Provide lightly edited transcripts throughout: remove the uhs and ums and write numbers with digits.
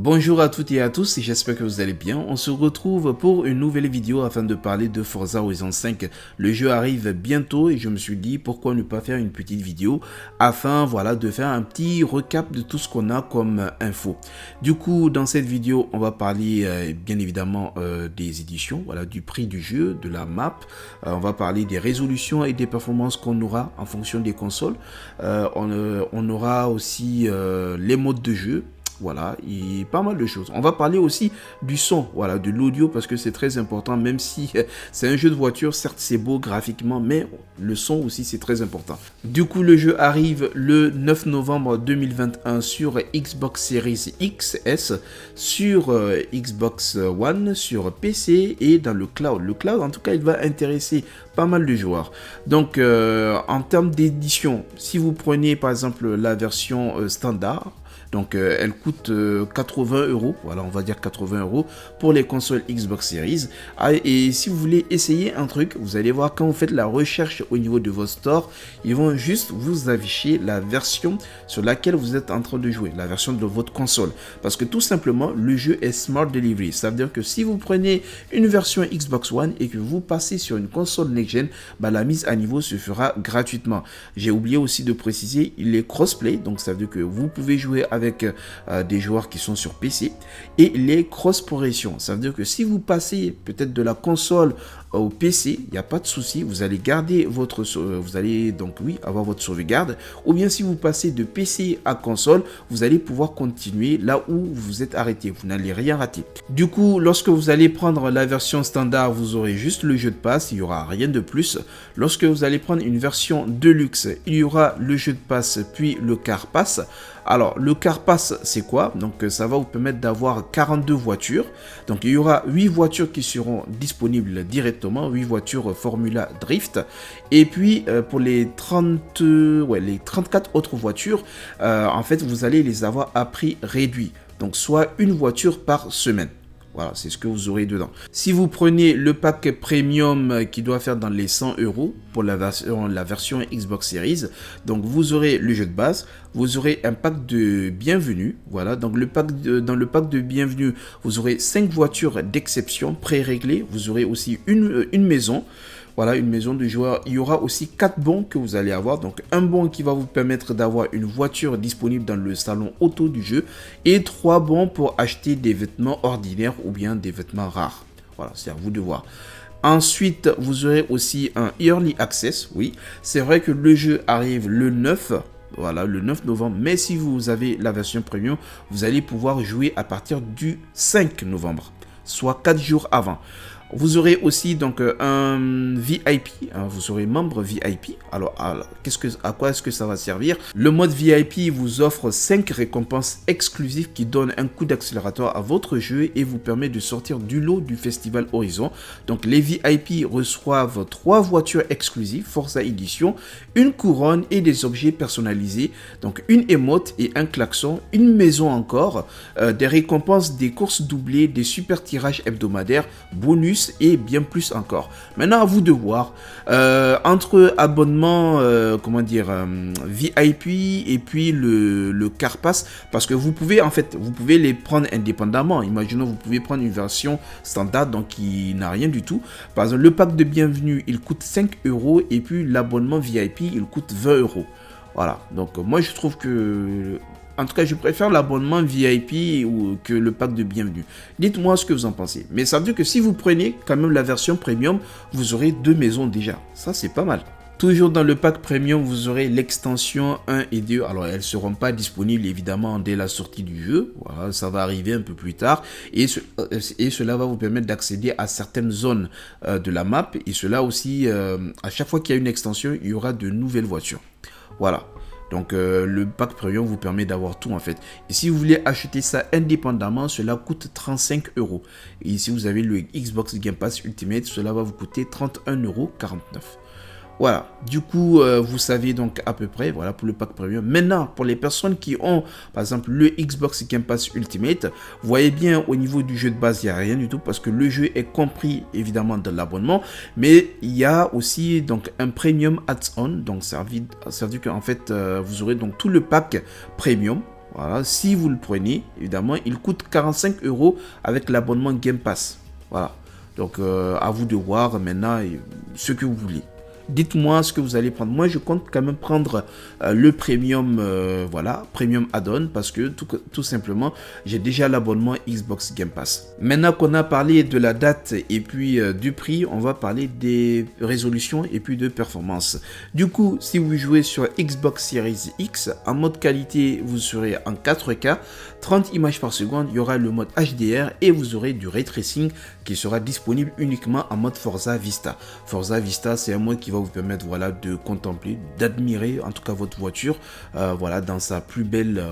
Bonjour à toutes et à tous, j'espère que vous allez bien. On se retrouve pour une nouvelle vidéo afin de parler de Forza Horizon 5. Le jeu arrive bientôt et je me suis dit pourquoi ne pas faire une petite vidéo afin de faire un petit recap de tout ce qu'on a comme info. Du coup, dans cette vidéo, on va parler bien évidemment des éditions, du prix du jeu, de la map. On va parler des résolutions et des performances qu'on aura en fonction des consoles. On aura aussi les modes de jeu. Voilà, et pas mal de choses. On va parler aussi du son, de l'audio, parce que c'est très important, même si c'est un jeu de voiture, certes c'est beau graphiquement, mais le son aussi c'est très important. Du coup, le jeu arrive le 9 novembre 2021 sur Xbox Series XS, sur Xbox One, sur PC et dans le cloud. Le cloud, en tout cas, il va intéresser pas mal de joueurs. Donc, en termes d'édition, si vous prenez par exemple la version standard, donc elle coûte 80 €, on va dire 80 € pour les consoles Xbox Series. Et si vous voulez essayer un truc, vous allez voir quand vous faites la recherche au niveau de votre store, ils vont juste vous afficher la version sur laquelle vous êtes en train de jouer, la version de votre console. Parce que tout simplement, le jeu est Smart Delivery. Ça veut dire que si vous prenez une version Xbox One et que vous passez sur une console next-gen, la mise à niveau se fera gratuitement. J'ai oublié aussi de préciser, il est crossplay, donc ça veut dire que vous pouvez jouer avec des joueurs qui sont sur PC, et les cross progression, ça veut dire que si vous passez peut-être de la console au PC, il n'y a pas de souci, vous allez garder votre vous allez donc avoir votre sauvegarde, ou bien si vous passez de PC à console, vous allez pouvoir continuer là où vous êtes arrêté, vous n'allez rien rater. Du coup, lorsque vous allez prendre la version standard, vous aurez juste le jeu de passe, il n'y aura rien de plus. Lorsque vous allez prendre une version deluxe, il y aura le jeu de passe puis le car pass. Alors, le car pass, c'est quoi? Donc, ça va vous permettre d'avoir 42 voitures. Donc, il y aura 8 voitures qui seront disponibles directement, 8 voitures Formula Drift. Et puis, pour les 34 autres voitures, en fait, vous allez les avoir à prix réduit. Donc, soit une voiture par semaine. Voilà, c'est ce que vous aurez dedans. Si vous prenez le pack premium qui doit faire dans les 100 € pour la version Xbox Series, donc vous aurez le jeu de base, vous aurez un pack de bienvenue. Voilà, donc dans le pack de bienvenue, vous aurez 5 voitures d'exception pré-réglées. Vous aurez aussi une maison. Voilà, une maison de joueurs. Il y aura aussi 4 bons que vous allez avoir. Donc, un bon qui va vous permettre d'avoir une voiture disponible dans le salon auto du jeu. Et 3 bons pour acheter des vêtements ordinaires ou bien des vêtements rares. Voilà, c'est à vous de voir. Ensuite, vous aurez aussi un Early Access. Oui, c'est vrai que le jeu arrive le 9. Voilà, le 9 novembre. Mais si vous avez la version premium, vous allez pouvoir jouer à partir du 5 novembre. Soit 4 jours avant. Vous aurez aussi donc un VIP, vous aurez membre VIP. Alors, à quoi est-ce que ça va servir? Le mode VIP vous offre 5 récompenses exclusives qui donnent un coup d'accélérateur à votre jeu et vous permet de sortir du lot du Festival Horizon. Donc, les VIP reçoivent 3 voitures exclusives Forza Edition, une couronne et des objets personnalisés. Donc, une émote et un klaxon, une maison encore, des récompenses, des courses doublées, des super tirages hebdomadaires, bonus et bien plus encore. Maintenant, à vous de voir entre abonnement VIP et puis le car pass, parce que vous pouvez les prendre indépendamment. Imaginons vous pouvez prendre une version standard donc qui n'a rien du tout. Par exemple, le pack de bienvenue il coûte 5 € et puis l'abonnement VIP il coûte 20 €. Voilà, donc moi je trouve que en tout cas, je préfère l'abonnement VIP que le pack de bienvenue. Dites-moi ce que vous en pensez. Mais ça veut dire que si vous prenez quand même la version premium, vous aurez 2 maisons déjà. Ça, c'est pas mal. Toujours dans le pack premium, vous aurez l'extension 1 et 2. Alors, elles ne seront pas disponibles évidemment dès la sortie du jeu. Voilà, ça va arriver un peu plus tard. Et cela va vous permettre d'accéder à certaines zones de la map. Et cela aussi, à chaque fois qu'il y a une extension, il y aura de nouvelles voitures. Voilà. Donc le pack premium vous permet d'avoir tout en fait. Et si vous voulez acheter ça indépendamment, cela coûte 35 €. Et si vous avez le Xbox Game Pass Ultimate, cela va vous coûter 31,49 €. Voilà, du coup, vous savez donc à peu près, voilà pour le pack premium. Maintenant, pour les personnes qui ont, par exemple, le Xbox Game Pass Ultimate, vous voyez bien au niveau du jeu de base, il n'y a rien du tout parce que le jeu est compris évidemment dans l'abonnement, mais il y a aussi donc un premium add-on, donc ça veut dire qu'en fait, vous aurez donc tout le pack premium. Voilà, si vous le prenez, évidemment, il coûte 45 € avec l'abonnement Game Pass. Voilà. Donc, à vous de voir maintenant ce que vous voulez. Dites-moi ce que vous allez prendre. Moi, je compte quand même prendre le premium, voilà, premium add-on parce que tout simplement, j'ai déjà l'abonnement Xbox Game Pass. Maintenant qu'on a parlé de la date et puis du prix, on va parler des résolutions et puis de performance. Du coup, si vous jouez sur Xbox Series X, en mode qualité, vous serez en 4K, 30 images par seconde, il y aura le mode HDR et vous aurez du ray tracing qui sera disponible uniquement en mode Forza Vista. Forza Vista, c'est un mode qui va vous permettre, voilà, de contempler, d'admirer en tout cas votre voiture, voilà, dans sa plus belle,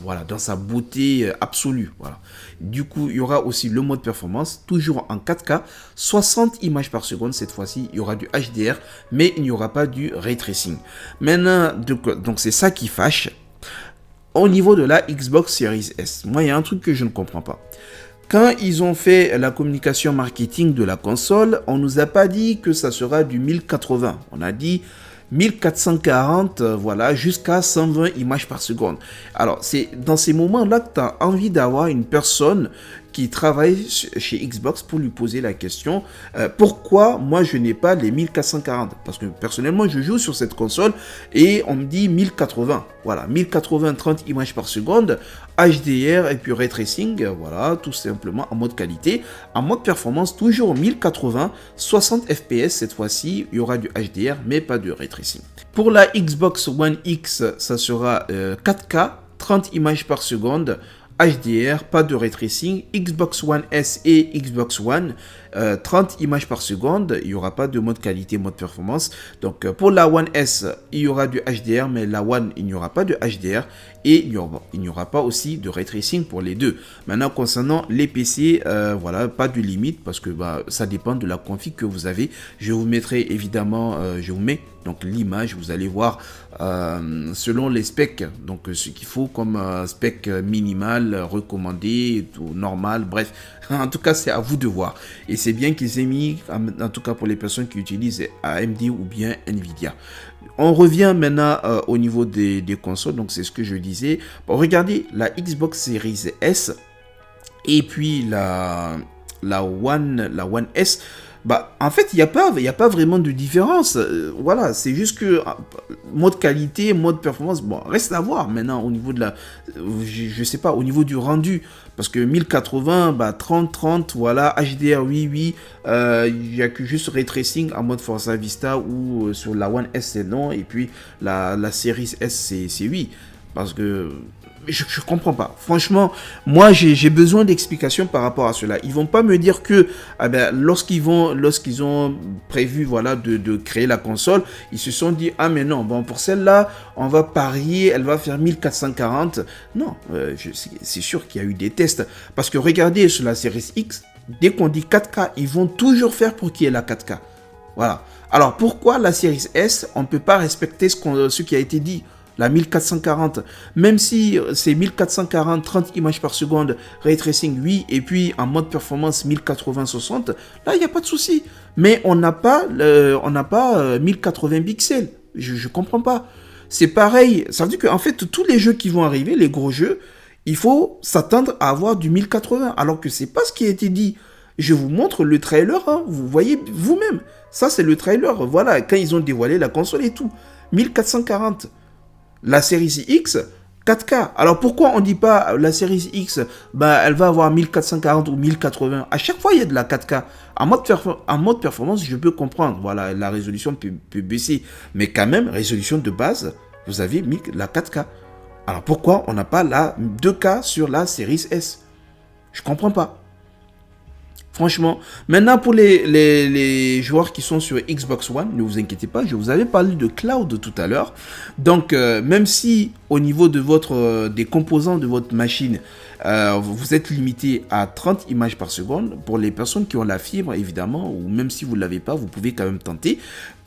voilà, dans sa beauté absolue. Voilà. Du coup, il y aura aussi le mode performance, toujours en 4K, 60 images par seconde. Cette fois-ci, il y aura du HDR, mais il n'y aura pas du ray tracing. Maintenant, donc c'est ça qui fâche. Au niveau de la Xbox Series S, moi, il y a un truc que je ne comprends pas. Quand ils ont fait la communication marketing de la console, on nous a pas dit que ça sera du 1080. On a dit 1440, voilà, jusqu'à 120 images par seconde. Alors, c'est dans ces moments-là que tu as envie d'avoir une personne qui travaille chez Xbox pour lui poser la question pourquoi moi je n'ai pas les 1440, parce que personnellement je joue sur cette console et on me dit 1080, voilà, 1080 30 images par seconde, HDR et puis ray tracing, voilà, tout simplement en mode qualité. En mode performance, toujours 1080 60 fps. Cette fois-ci il y aura du HDR mais pas de ray tracing. Pour la Xbox One X, ça sera 4K 30 images par seconde, HDR, pas de ray tracing. Xbox One S et Xbox One, 30 images par seconde. Il n'y aura pas de mode qualité, mode performance. Donc pour la One S, il y aura du HDR, mais la One, il n'y aura pas de HDR. Et il n'y aura pas aussi de ray tracing pour les deux. Maintenant, concernant les PC, voilà, pas de limite parce que ça dépend de la config que vous avez. Je vous mettrai évidemment, je vous mets donc l'image, vous allez voir selon les specs, donc ce qu'il faut comme spec minimal, recommandé, tout, normal, bref. En tout cas, c'est à vous de voir. Et c'est bien qu'ils aient mis, en tout cas pour les personnes qui utilisent AMD ou bien Nvidia. On revient maintenant au niveau des consoles, donc c'est ce que je disais. Bon, regardez la Xbox Series S et puis la One S. En fait, il n'y a pas vraiment de différence. Voilà, c'est juste que mode qualité, mode performance, bon, reste à voir maintenant au niveau de la, je sais pas, au niveau du rendu. Parce que 1080, 30, voilà, HDR, oui, il n'y a que juste ray tracing en mode Forza Vista ou sur la One S, c'est non. Et puis la Series S, c'est oui. Parce que je comprends pas. Franchement, moi, j'ai besoin d'explications par rapport à cela. Ils vont pas me dire que lorsqu'ils ont prévu, voilà, de créer la console, ils se sont dit mais non, bon, pour celle-là, on va parier, elle va faire 1440. Non, c'est sûr qu'il y a eu des tests. Parce que regardez sur la Series X, dès qu'on dit 4K, ils vont toujours faire pour qu'il y ait la 4K. Voilà. Alors pourquoi la Series S, on ne peut pas respecter ce qui a été dit? La 1440, même si c'est 1440, 30 images par seconde, ray tracing, oui, et puis en mode performance 1080-60, là, il n'y a pas de souci. Mais on n'a pas 1080 pixels. Je comprends pas. C'est pareil. Ça veut dire qu'en fait, tous les jeux qui vont arriver, les gros jeux, il faut s'attendre à avoir du 1080, alors que c'est pas ce qui a été dit. Je vous montre le trailer, hein, vous voyez vous-même. Ça, c'est le trailer. Voilà, quand ils ont dévoilé la console et tout. 1440. La série X, 4K. Alors pourquoi on ne dit pas la série X, elle va avoir 1440 ou 1080. À chaque fois, il y a de la 4K. En mode performance, je peux comprendre. Voilà, la résolution peut baisser. Mais quand même, résolution de base, vous avez mis la 4K. Alors pourquoi on n'a pas la 2K sur la série S? Je comprends pas. Franchement, maintenant pour les joueurs qui sont sur Xbox One, ne vous inquiétez pas, je vous avais parlé de cloud tout à l'heure. Donc, même si au niveau de des composants de votre machine, vous êtes limité à 30 images par seconde, pour les personnes qui ont la fibre, évidemment, ou même si vous ne l'avez pas, vous pouvez quand même tenter.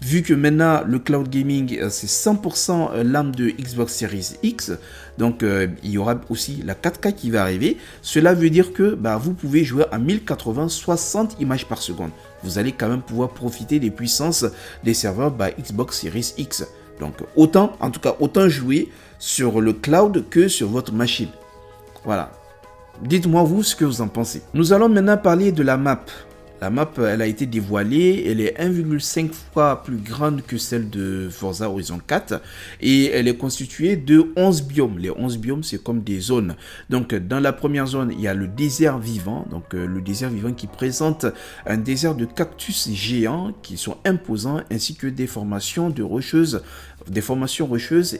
Vu que maintenant, le cloud gaming, c'est 100% l'âme de Xbox Series X, donc il y aura aussi la 4K qui va arriver. Cela veut dire que vous pouvez jouer à 1080, 60 images par seconde. Vous allez quand même pouvoir profiter des puissances des serveurs Xbox Series X. Donc autant jouer sur le cloud que sur votre machine. Voilà. Dites-moi vous ce que vous en pensez. Nous allons maintenant parler de la map. La map, elle a été dévoilée, elle est 1,5 fois plus grande que celle de Forza Horizon 4 et elle est constituée de 11 biomes. Les 11 biomes, c'est comme des zones. Donc, dans la première zone, il y a le désert vivant, donc le désert vivant qui présente un désert de cactus géants qui sont imposants ainsi que des formations rocheuses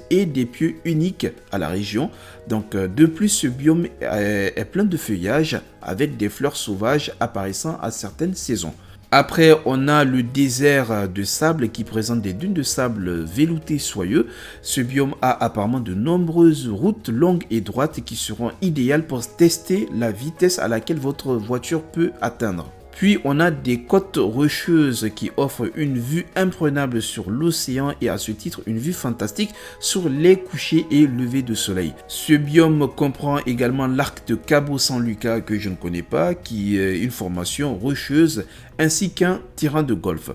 et des pieux uniques à la région. Donc, de plus, ce biome est plein de feuillage avec des fleurs sauvages apparaissant à certaines saisons. Après, on a le désert de sable qui présente des dunes de sable velouté soyeux. Ce biome a apparemment de nombreuses routes longues et droites qui seront idéales pour tester la vitesse à laquelle votre voiture peut atteindre. Puis on a des côtes rocheuses qui offrent une vue imprenable sur l'océan et à ce titre une vue fantastique sur les couchers et levées de soleil. Ce biome comprend également l'arc de Cabo San Lucas que je ne connais pas, qui est une formation rocheuse ainsi qu'un terrain de golf.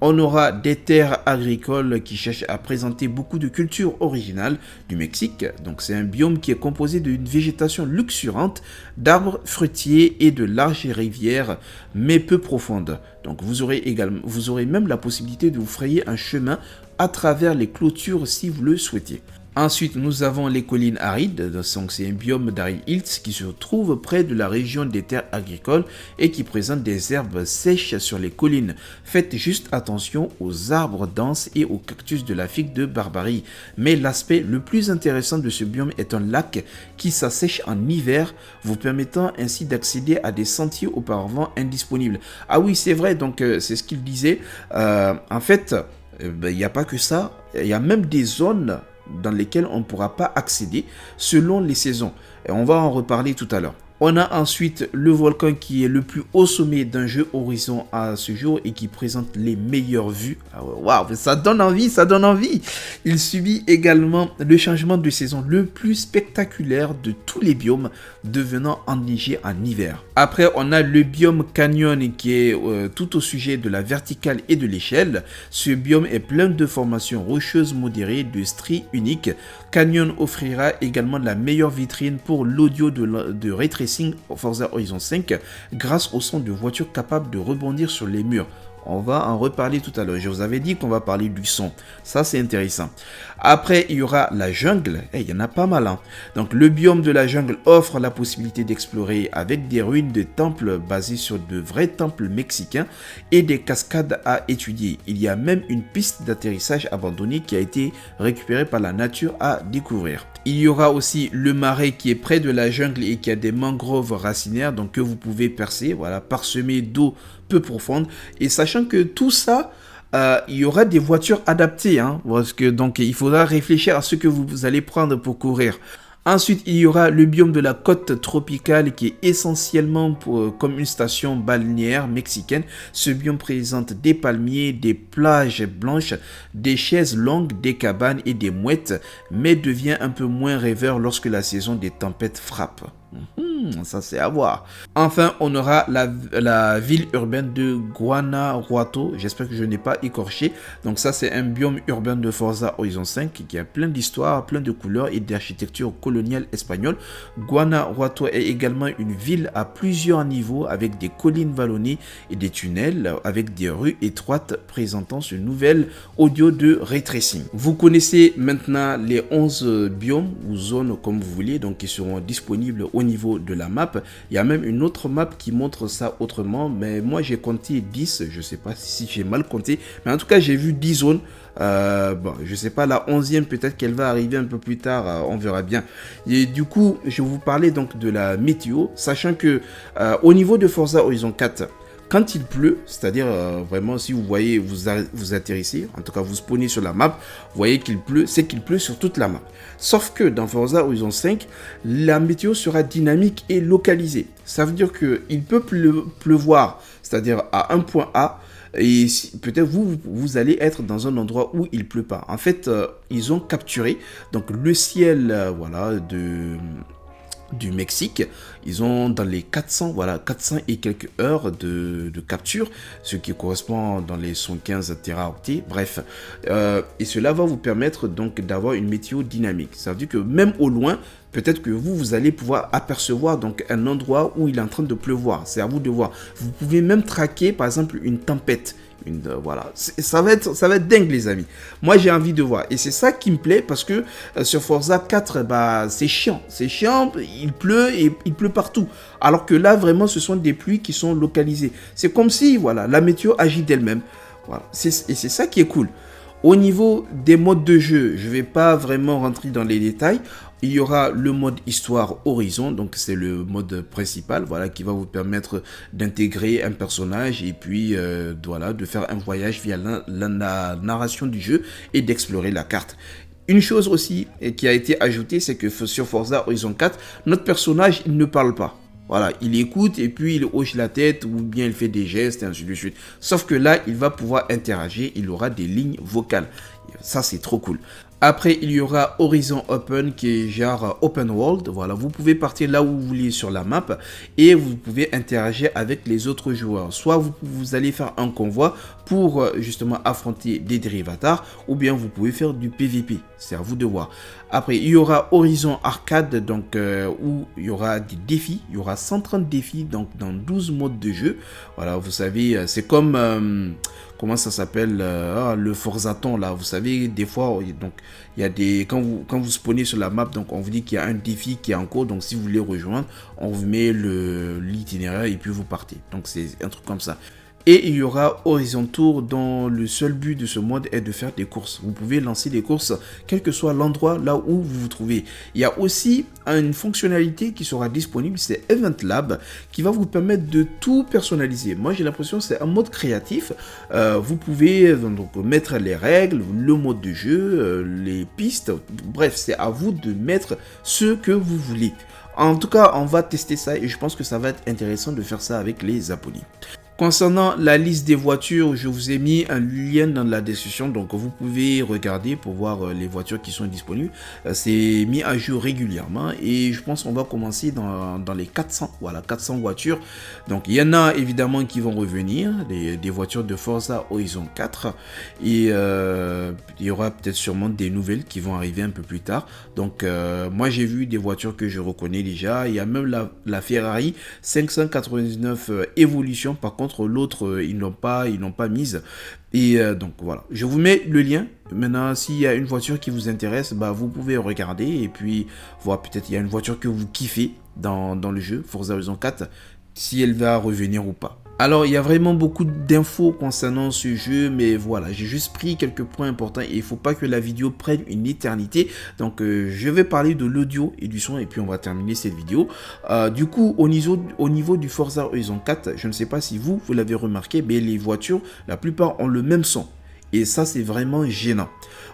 On aura des terres agricoles qui cherchent à présenter beaucoup de cultures originales du Mexique. Donc c'est un biome qui est composé d'une végétation luxuriante, d'arbres fruitiers et de larges rivières, mais peu profondes. Donc vous aurez même la possibilité de vous frayer un chemin à travers les clôtures si vous le souhaitez. Ensuite, nous avons les collines arides, donc c'est un biome d'Arid Hills qui se trouve près de la région des terres agricoles et qui présente des herbes sèches sur les collines. Faites juste attention aux arbres denses et aux cactus de la figue de Barbarie. Mais l'aspect le plus intéressant de ce biome est un lac qui s'assèche en hiver, vous permettant ainsi d'accéder à des sentiers auparavant indisponibles. Ah oui, c'est vrai, donc c'est ce qu'il disait. En fait, il n'y a pas que ça, il y a même des zones dans lesquelles on ne pourra pas accéder selon les saisons. Et on va en reparler tout à l'heure. On a ensuite le volcan qui est le plus haut sommet d'un jeu Horizon à ce jour et qui présente les meilleures vues. Waouh, ça donne envie, ça donne envie. Il subit également le changement de saison le plus spectaculaire de tous les biomes, devenant enneigé en hiver. Après, on a le biome Canyon qui est tout au sujet de la verticale et de l'échelle. Ce biome est plein de formations rocheuses modérées, de stries uniques. Canyon offrira également la meilleure vitrine pour l'audio de ray tracing Forza Horizon 5 grâce au son de voitures capables de rebondir sur les murs. On va en reparler tout à l'heure. Je vous avais dit qu'on va parler du son. Ça, c'est intéressant. Après, il y aura la jungle. Il y en a pas mal. Donc, le biome de la jungle offre la possibilité d'explorer avec des ruines de temples basées sur de vrais temples mexicains et des cascades à étudier. Il y a même une piste d'atterrissage abandonnée qui a été récupérée par la nature à découvrir. Il y aura aussi le marais qui est près de la jungle et qui a des mangroves racinaires donc que vous pouvez percer, voilà, parsemé d'eau peu profonde. Et sachant que tout ça, il y aura des voitures adaptées, parce que donc il faudra réfléchir à ce que vous allez prendre pour courir. Ensuite, il y aura le biome de la côte tropicale qui est essentiellement comme une station balnéaire mexicaine. Ce biome présente des palmiers, des plages blanches, des chaises longues, des cabanes et des mouettes, mais devient un peu moins rêveur lorsque la saison des tempêtes frappe. Ça c'est à voir. Enfin, on aura la ville urbaine de Guanajuato. J'espère que je n'ai pas écorché. Donc ça c'est un biome urbain de Forza Horizon 5 qui a plein d'histoires, plein de couleurs et d'architecture coloniale espagnole. Guanajuato est également une ville à plusieurs niveaux avec des collines vallonnées et des tunnels avec des rues étroites présentant ce nouvel audio de ray tracing. Vous connaissez maintenant les 11 biomes ou zones comme vous voulez, donc qui seront disponibles au niveau de la map. Il y a même une autre map qui montre ça autrement, mais moi j'ai compté 10, je sais pas si j'ai mal compté, mais en tout cas j'ai vu 10 zones. Bon, je sais pas, la 11e peut-être qu'elle va arriver un peu plus tard, on verra bien. Et du coup, je vais vous parler donc de la météo, sachant que au niveau de Forza Horizon 4, quand il pleut, c'est-à-dire vraiment si vous voyez, vous atterrissez, en tout cas vous spawnez sur la map, vous voyez qu'il pleut, c'est qu'il pleut sur toute la map. Sauf que dans Forza Horizon 5, la météo sera dynamique et localisée. Ça veut dire qu'il peut pleuvoir, c'est-à-dire à un point A, et peut-être vous allez être dans un endroit où il pleut pas. En fait, ils ont capturé donc le ciel, voilà, du Mexique. Ils ont dans les 400, voilà, 400 et quelques heures de capture, ce qui correspond dans les 115 téraoctets. Bref, et cela va vous permettre donc d'avoir une météo dynamique. Ça veut dire que même au loin, peut-être que vous allez pouvoir apercevoir donc un endroit où il est en train de pleuvoir. C'est à vous de voir. Vous pouvez même traquer par exemple une tempête. Voilà, ça va être dingue les amis. Moi j'ai envie de voir et c'est ça qui me plaît parce que sur Forza 4 bah c'est chiant, il pleut et il pleut partout. Alors que là vraiment ce sont des pluies qui sont localisées. C'est comme si voilà la météo agit d'elle-même. Voilà, et c'est ça qui est cool. Au niveau des modes de jeu, je ne vais pas vraiment rentrer dans les détails. Il y aura le mode histoire horizon, donc c'est le mode principal, voilà, qui va vous permettre d'intégrer un personnage et puis voilà, de faire un voyage via la narration du jeu et d'explorer la carte. Une chose aussi qui a été ajoutée, c'est que sur Forza Horizon 4, notre personnage, il ne parle pas. Voilà, il écoute et puis il hoche la tête ou bien il fait des gestes et ainsi de suite. Sauf que là, il va pouvoir interagir, il aura des lignes vocales. Ça, c'est trop cool. Après, il y aura Horizon Open qui est genre open world. Voilà, vous pouvez partir là où vous voulez sur la map et vous pouvez interagir avec les autres joueurs. Soit vous allez faire un convoi pour justement affronter des dérivateurs ou bien vous pouvez faire du PVP. C'est à vous de voir. Après, il y aura Horizon Arcade donc où il y aura des défis. Il y aura 130 défis donc dans 12 modes de jeu. Voilà, vous savez, c'est comme... comment ça s'appelle le Forzaton là, vous savez, des fois donc il y a des quand vous spawnez sur la map, donc on vous dit qu'il y a un défi qui est en cours, donc si vous voulez rejoindre, on vous met l'itinéraire et puis vous partez. Donc c'est un truc comme ça. Et il y aura Horizon Tour dont le seul but de ce mode est de faire des courses. Vous pouvez lancer des courses quel que soit l'endroit là où vous vous trouvez. Il y a aussi une fonctionnalité qui sera disponible, c'est Event Lab, qui va vous permettre de tout personnaliser. Moi j'ai l'impression que c'est un mode créatif. Vous pouvez donc mettre les règles, le mode de jeu, les pistes. Bref, c'est à vous de mettre ce que vous voulez. En tout cas, on va tester ça et je pense que ça va être intéressant de faire ça avec les abonnés. Concernant la liste des voitures, je vous ai mis un lien dans la description, donc vous pouvez regarder pour voir les voitures qui sont disponibles. C'est mis à jour régulièrement et je pense qu'on va commencer dans les 400, voilà, 400 voitures. Donc il y en a évidemment qui vont revenir, des voitures de Forza Horizon 4 et il y aura peut-être sûrement des nouvelles qui vont arriver un peu plus tard. Donc moi j'ai vu des voitures que je reconnais déjà, il y a même la Ferrari 599 Evolution. Par contre l'autre ils n'ont pas mise et donc voilà, je vous mets le lien. Maintenant s'il y a une voiture qui vous intéresse, bah vous pouvez regarder et puis voir, peut-être il y a une voiture que vous kiffez dans le jeu Forza Horizon 4, si elle va revenir ou pas. Alors, il y a vraiment beaucoup d'infos concernant ce jeu, mais voilà, j'ai juste pris quelques points importants et il ne faut pas que la vidéo prenne une éternité. Donc, je vais parler de l'audio et du son et puis on va terminer cette vidéo. Du coup, au niveau du Forza Horizon 4, je ne sais pas si vous l'avez remarqué, mais les voitures, la plupart ont le même son. Et ça, c'est vraiment gênant.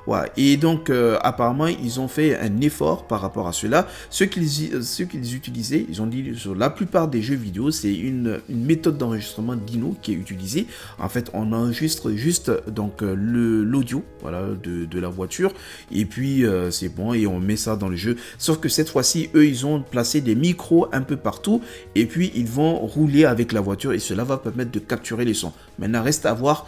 Ouais. Et donc, apparemment, ils ont fait un effort par rapport à cela. Ce qu'ils utilisaient, ils ont dit sur la plupart des jeux vidéo, c'est une méthode d'enregistrement Dino qui est utilisée. En fait, on enregistre juste donc l'audio, voilà, de la voiture. Et puis, c'est bon, et on met ça dans le jeu. Sauf que cette fois-ci, eux, ils ont placé des micros un peu partout. Et puis, ils vont rouler avec la voiture. Et cela va permettre de capturer les sons. Maintenant, reste à voir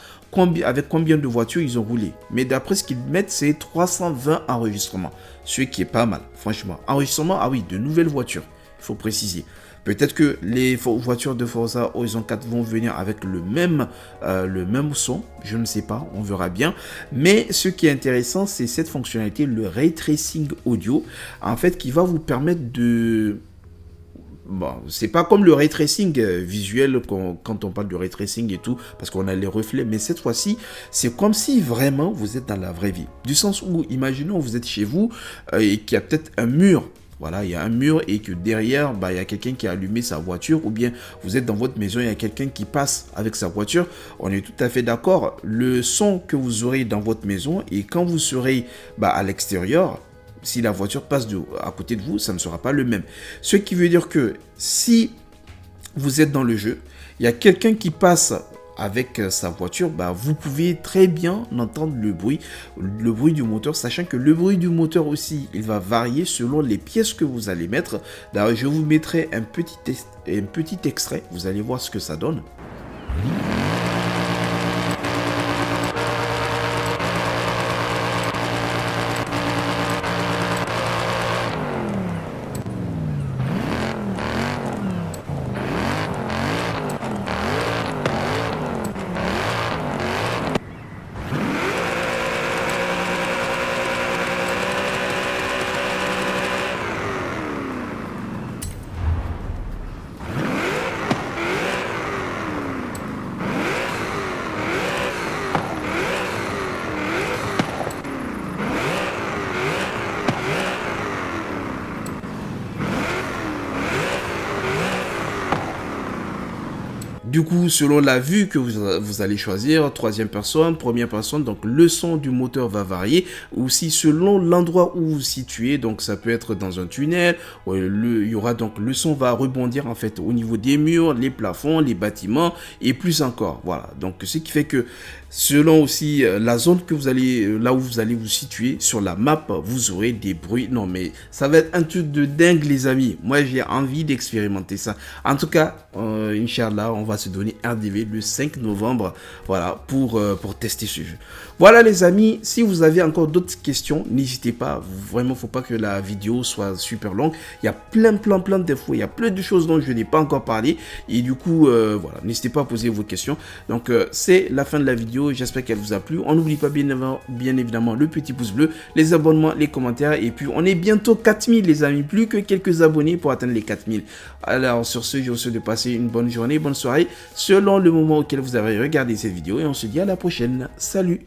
avec combien de voitures ils ont roulé. Mais d'après ce qu'ils mettent, c'est 320 enregistrements. Ce qui est pas mal, franchement. Enregistrement, ah oui, de nouvelles voitures, il faut préciser. Peut-être que les voitures de Forza Horizon 4 vont venir avec le même son. Je ne sais pas, on verra bien. Mais ce qui est intéressant, c'est cette fonctionnalité, le Ray Tracing Audio, en fait, qui va vous permettre de... Bon, c'est pas comme le ray tracing visuel quand on parle de ray tracing et tout, parce qu'on a les reflets, mais cette fois-ci, c'est comme si vraiment vous êtes dans la vraie vie. Du sens où, imaginons, vous êtes chez vous et qu'il y a peut-être un mur. Voilà, il y a un mur et que derrière, bah, il y a quelqu'un qui a allumé sa voiture, ou bien vous êtes dans votre maison, il y a quelqu'un qui passe avec sa voiture. On est tout à fait d'accord. Le son que vous aurez dans votre maison et quand vous serez à l'extérieur, si la voiture passe à côté de vous, ça ne sera pas le même. Ce qui veut dire que si vous êtes dans le jeu, il y a quelqu'un qui passe avec sa voiture, vous pouvez très bien entendre le bruit du moteur, sachant que le bruit du moteur aussi, il va varier selon les pièces que vous allez mettre. D'ailleurs, je vous mettrai un petit extrait, vous allez voir ce que ça donne. Du coup, selon la vue que vous allez choisir, troisième personne, première personne, donc le son du moteur va varier. Aussi selon l'endroit où vous vous situez, donc ça peut être dans un tunnel, il y aura donc le son va rebondir en fait au niveau des murs, les plafonds, les bâtiments et plus encore. Voilà, donc ce qui fait que selon aussi la zone que vous allez, là où vous allez vous situer sur la map, vous aurez des bruits. Non mais ça va être un truc de dingue les amis. Moi j'ai envie d'expérimenter ça. En tout cas, Inch'Allah, on va se donner RDV le 5 novembre, voilà, pour tester ce jeu. Voilà les amis, si vous avez encore d'autres questions, n'hésitez pas, vraiment faut pas que la vidéo soit super longue, il y a plein d'infos, il y a plein de choses dont je n'ai pas encore parlé, et du coup, voilà, n'hésitez pas à poser vos questions. Donc c'est la fin de la vidéo, j'espère qu'elle vous a plu, on n'oublie pas bien évidemment le petit pouce bleu, les abonnements, les commentaires, et puis on est bientôt 4000 les amis, plus que quelques abonnés pour atteindre les 4000. Alors sur ce, je vous souhaite de passer une bonne journée, bonne soirée, selon le moment auquel vous avez regardé cette vidéo, et on se dit à la prochaine. Salut!